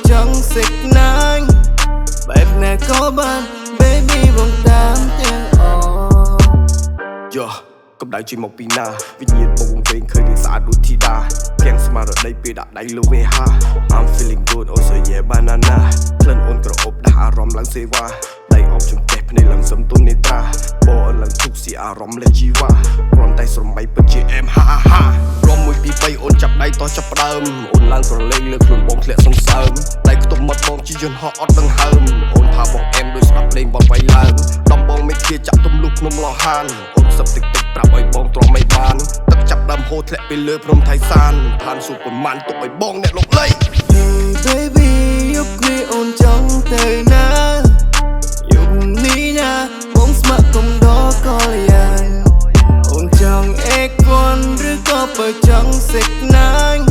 chẳng xích nắng bẹp nè có ban baby vòng tám tiếng Yo, cầm đáy chỉ một pi na Vì nhiên bông về khơi đi xa đút thi đa Kèng smart ở đây bê đã đáy lưu về ha I'm feeling good, also yeah banana Lên ôn cờ ốp đã arom lắng xê qua Đáy ốp chung kẹp này lắng sâm tôn nê tra Bò ơn lắng thúc xì arom lên chi qua Ron tay sồm bay bật chị em ha ha ha Ron mùi pi bay ôn chập đáy to chập đơm Ôn lắng cờ lên lơ khuôn bông khẽ sông sớm Đáy có tông mất bông chi dồn họ ọt đăng hơm Ôn thả bông em đôi sắp lên bông vay lớn Đâm bông mấy kia chạm tùm lúc nông lo han Ôn sắp tích tích ប្រាប់ឲ្យបងទ្រាំមិនបានទឹកចាប់ដើមហូរធ្លាក់ពីលើព្រំថៃសានឋានសួគ៌ប៉ុន្មានទុកឲ្យបងអ្នកលោកលៃ Hey baby យកគ្នាអូនចង់ទៅណាយកនេះណាបងស្ម័គ្រកុំដល់កលយ៉ាងអូនចង់អេកវ៉ាន់ឬក៏បើចង់សិកណាញ់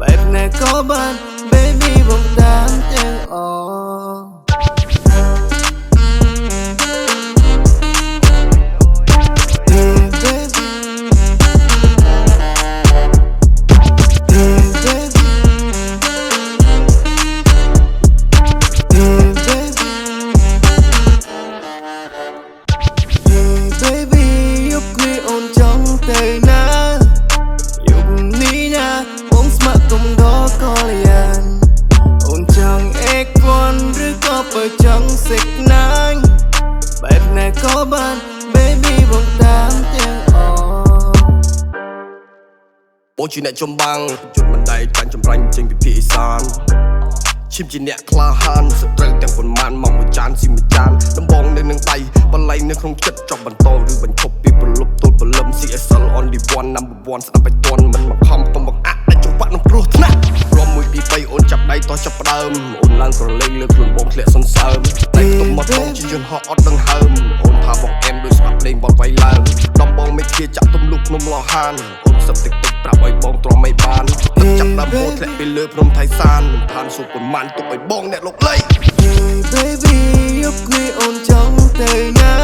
បែបណាក៏បាន baby បងតាមទាំងអទៅណាយកនេះណាបងស្ម័គ្រកុំដល់កលយ៉ាងអូនចង់អេកវ៉ាន់ឬក៏បើចង់សិកណាញ់បែបណាក៏បាន baby បងតាមទាំងបងជាអ្នកចំបាំងជន់មិនដៃចាញ់ចម្រាញ់ចេញពីភាគឦសានឈាមជាអ្នកក្លាហានសត្រូវទាំងប៉ុន្មានមកមួយចានស៊ីមួយចានដំបងនៅនឹងដៃបល័យនៅក្នុងចិត្តចប់បន្តឬបញ្ឈប់ពីប្រលប់ទល់ព្រលឹម CSL only one number one ស្ដាប់ឲ្យទាន់មិនមកខំកុំបង្អាក់តែចង្វាក់នឹងព្រោះថ្នាក់រំ1 2 3អូនចាប់ដៃតោះចាប់ផ្ដើមអូនឡើងក្រឡេកលើខ្លួនបងធ្លាក់សន្សើមតែទុំមកបងជាយន្តហោះអត់ដឹងហើមអូនថាបងអែមដោយស្ដាប់លេងបត់វាយឡើងដំបងមេធាចាក់ទុំលុកនំលោហានអូនសឹកតិចតិចប្រាប់ឲ្យបងទ្រាំមិនបានទឹកចាប់ដើមហូរធ្លាក់ពីលើព្រំថៃសានឋានសួគ៌ប៉ុន្មានទុកឲ្យបងអ្នកលោកលៃ Baby យកគ្នាអូនចង់ទៅណា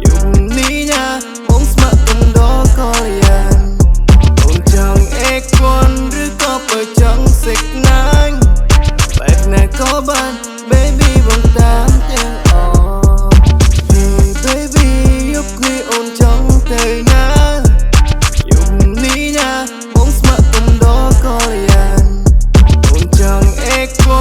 យកនេះណាបងស្ម័គ្រកុំដល់កលយ៉ាងអូនចង់អេកវ៉ាន់ឬក៏បើចង់សិកណាញ់បែបណាក៏បាន baby បងតាមទាំងBaby យកគ្នាអូនចង់ទៅណាយកនេះណាបងស្ម័គ្រកុំដល់កលយ៉ាងអូនចង់អេកវ៉ា